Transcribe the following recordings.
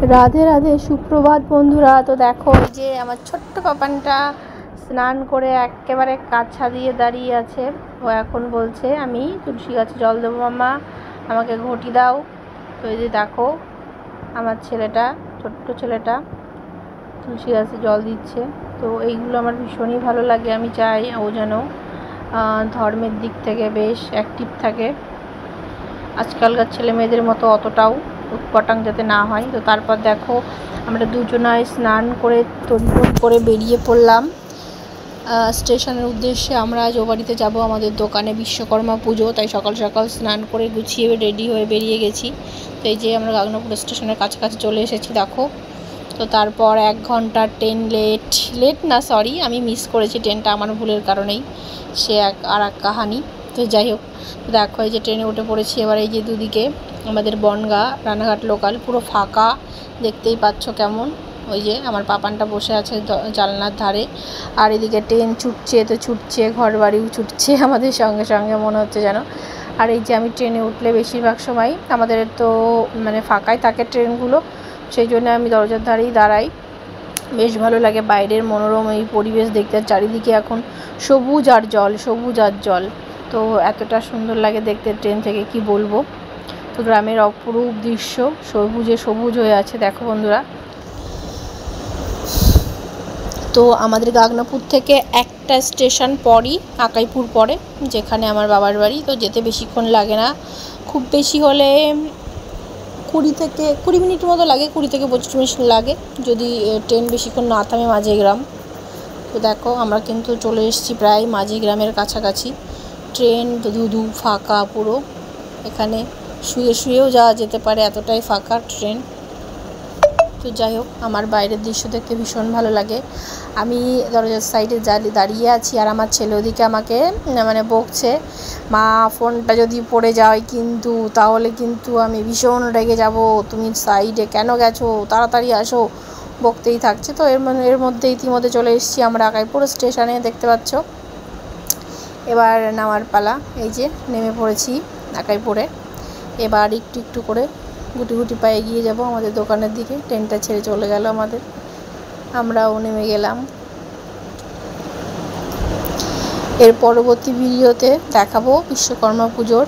রাধে রাধে, সুপ্রভাত বন্ধুরা। তো দেখো এই যে আমার ছোট্ট পাপানটা স্নান করে একেবারে কাছা দিয়ে দাঁড়িয়ে আছে। ও এখন বলছে আমি তুলসী গাছে জল দেবো মাম্মা, আমাকে ঘটি দাও। তো এই যে দেখো আমার ছেলেটা, ছোট্ট ছেলেটা তুলসী গাছে জল দিচ্ছে। তো এইগুলো আমার ভীষণই ভালো লাগে। আমি চাই ও যেন ধর্মের দিক থেকে বেশ অ্যাক্টিভ থাকে, আজকালকার ছেলে মেয়েদের মতো অতটাও উৎপটাং যাতে না হয়। তো তারপর দেখো আমরা দুজনায় স্নান করে তড়িঘড়ি করে বেরিয়ে পড়লাম স্টেশনের উদ্দেশ্যে। আমরা আজ ও বাড়িতে যাবো, আমাদের দোকানে বিশ্বকর্মা পুজো, তাই সকাল সকাল স্নান করে গুছিয়ে রেডি হয়ে বেরিয়ে গেছি। তো এই যে আমরা গাগনাপুর স্টেশনের কাছাকাছি চলে এসেছি দেখো। তো তারপর 1 ঘন্টা ট্রেন লেট না সরি, আমি মিস করেছি ট্রেনটা আমার ভুলের কারণেই, সে আর এক কাহানি। তো যাই হোক, দেখো এই যে ট্রেনে উঠে পড়েছি। এবার এই যে দুদিকে আমাদের বনগাঁ রানাঘাট লোকাল পুরো ফাঁকা, দেখতেই পাচ্ছ কেমন। ওই যে আমার পাপানটা বসে আছে জানলার ধারে, আর এদিকে ট্রেন ছুটছে তো ছুটছে, ঘর বাড়িও ছুটছে আমাদের সঙ্গে সঙ্গে মনে হচ্ছে যেন। আর এই যে আমি ট্রেনে উঠলে বেশিরভাগ সময় আমাদের তো মানে ফাঁকাই থাকে ট্রেনগুলো, সেই জন্য আমি দরজার ধারেই দাঁড়াই। বেশ ভালো লাগে বাইরের মনোরম এই পরিবেশ দেখতে। চারিদিকে এখন সবুজ আর জল, সবুজ আর জল, তো এতটা সুন্দর লাগে দেখতে ট্রেন থেকে কি বলবো। তো গ্রামের অপরূপ দৃশ্য, সবুজে সবুজ হয়ে আছে দেখো বন্ধুরা। তো আমাদের গাগনাপুর থেকে একটা স্টেশন পরই আকাইপুর পড়ে, যেখানে আমার বাবার বাড়ি। তো যেতে বেশিক্ষণ লাগে না, খুব বেশি হলে 20 মিনিট মতো লাগে, 20 থেকে 25 মিনিট লাগে যদি ট্রেন বেশিক্ষণ না থামে মাঝিগ্রাম। তো দেখো আমরা কিন্তু চলে এসেছি প্রায় মাঝিগ্রামের কাছাকাছি। ট্রেন ধুধু ফাঁকা পুরো, এখানে শুয়ে শুয়েও যাওয়া যেতে পারে, এতটাই ফাঁকা ট্রেন। তো যাই হোক, আমার বাইরের দৃশ্য দেখতে ভীষণ ভালো লাগে। আমি দরজার সাইডে দাঁড়িয়ে আছি, আর আমার ছেলে ওদিকে আমাকে মানে বকছে, মা ফোনটা যদি পড়ে যায় কিন্তু তাহলে কিন্তু আমি ভীষণ রেগে যাব, তুমি সাইডে কেন গেছো, তাড়াতাড়ি আসো, বকতেই থাকছে। তো এর মধ্যে ইতিমধ্যে চলে এসেছি আমরা আকাইপুর স্টেশনে, দেখতে পাচ্ছ। এবার নামার পালা, এই যে নেমে পড়েছি আকাইপুরে। এবার একটু একটু করে গুটি গুটি পায়ে এগিয়ে যাব আমাদের দোকানের দিকে। ট্রেনটা ছেড়ে চলে গেল আমাদের, আমরাও নেমে গেলাম। এর পরবর্তী ভিডিওতে দেখাবো বিশ্বকর্মা পুজোর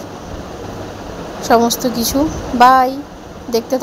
সমস্ত কিছু। বাই, দেখতে